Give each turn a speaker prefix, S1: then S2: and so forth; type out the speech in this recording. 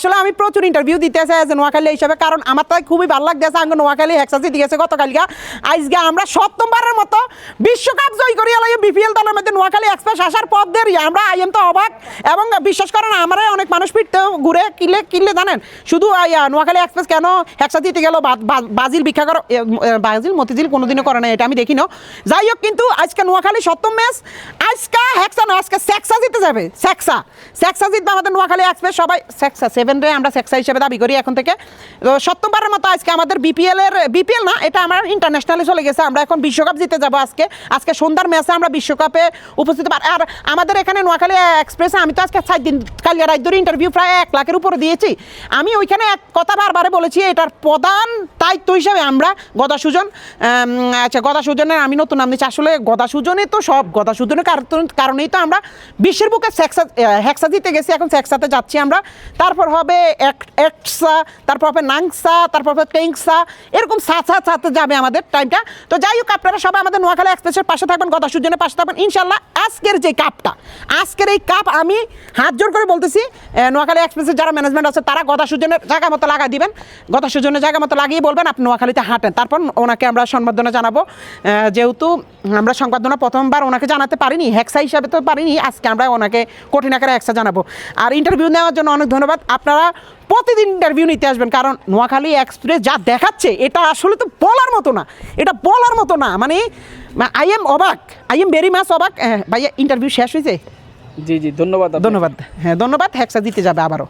S1: আসলে আমি প্রচুর ইন্টারভিউ দিতে চাই যে নোয়াখালী হিসাবে, কারণ আমার তাই খুবই ভালো লাগতেছে। আগে নোয়াখালী হেক্সাসি দিয়েছে গতকালকে, আজকে আমরা সপ্তমবারের মতো বিশ্বকাপ জয় করিয়া লাগে বিপিএল দলের মধ্যে নোয়াখালী এক্সপ্রেস আসার পর দেরি আমরা আইএম তো অবাক। এবং বিশ্বাস করেন আমরা অনেক মানুষ ফিরতেও ঘুরে কিনলে জানেন শুধু নোয়াখালী এক্সপ্রেস কেন হেক্সা দিতে গেল, বাজিল ভিক্ষা করো, বাজিল মতিঝিল কোনোদিনও করে না, এটা আমি দেখি না। যাই হোক, কিন্তু আজকে নোয়াখালী সপ্তম ম্যাচ, আজকে হেক্সা না, আজকে সেক্সা জিতে যাবে। সেক্সা জিতবে আমাদের নোয়াখালী এক্সপ্রেস, সবাই সেক্সা 7 রে আমরা সেক্সা হিসেবে দাবি করি এখন থেকে। তো সপ্তমবারের মতো আজকে আমাদের বিপিএল না, এটা আমার ইন্টারন্যাশনালে চলে গেছে, আমরা এখন বিশ্বকাপ জিতে যাবো। আজকে সন্ধ্যার ম্যাচে আমরা বিশ্বকাপে উপস্থিত। আর আমাদের এখানে নোয়াখালী এক্সপ্রেসে আমি তো আজকে 4 দিন কালিয়া রাত ধরে ইন্টারভিউ প্রায় 1 লাখের উপরে দিয়েছি। আমি ওইখানে এক কথা বারবারে বলেছি, এটার প্রধান দায়িত্ব হিসাবে আমরা গদাসুজন, আচ্ছা গদাসুজনের আমি নতুন নাম দিচ্ছি, আসলে গদাসুজনে তো সব গদাসুজনের কারণেই তো আমরা বিশ্বের বুকে হেক্সা জিতে গেছি, এখন সেক্সাতে যাচ্ছি আমরা। তারপর হবে একসা, তারপর হবে নাংসা, তারপর হবে টেংসা, এরকম সাথে যাবে আমাদের টাইমটা। তো যাই হোক, আপনারা সবাই আমাদের নোয়াখালী এক্সপ্রেসের পাশে থাকবেন, গদাসুজনের পাশে থাকবেন ইনশাল্লাহ। আজকের এই কাপ আমি হাত জোর করে বলতেছি, নোয়াখালী এক্সপ্রেসের যারা ম্যানেজমেন্ট আছে তারা গদাসুজনের জায়গা মতো লাগাই দিবেন, গদাসুজনের জায়গা মতো লাগিয়ে বলবেন আপনি নোয়াখালীতে হাঁটেন। তারপর ওনাকে আমরা সম্বর্ধনা জানাবো, যেহেতু আমরা সংবর্ধনা প্রথমবার ওনাকে জানাতে পারিনি, হেক্সা হিসাবে তো পারিনি, আজকে আমরা ওনাকে কঠিন আকারে হেক্সা জানাবো। আর ইন্টারভিউ নেওয়ার জন্য অনেক ধন্যবাদ। আপনারা প্রতিদিন ইন্টারভিউ নিতে আসবেন, কারণ নোয়াখালী এক্সপ্রেস যা দেখাচ্ছে এটা আসলে তো বলার মতো না, মানে আই এম ভেরি মাচ অবাক। ভাইয়া ইন্টারভিউ শেষ হয়েছে?
S2: জি ধন্যবাদ।
S1: হ্যাঁ ধন্যবাদ। হেক্সা দিতে যাবে আবারও।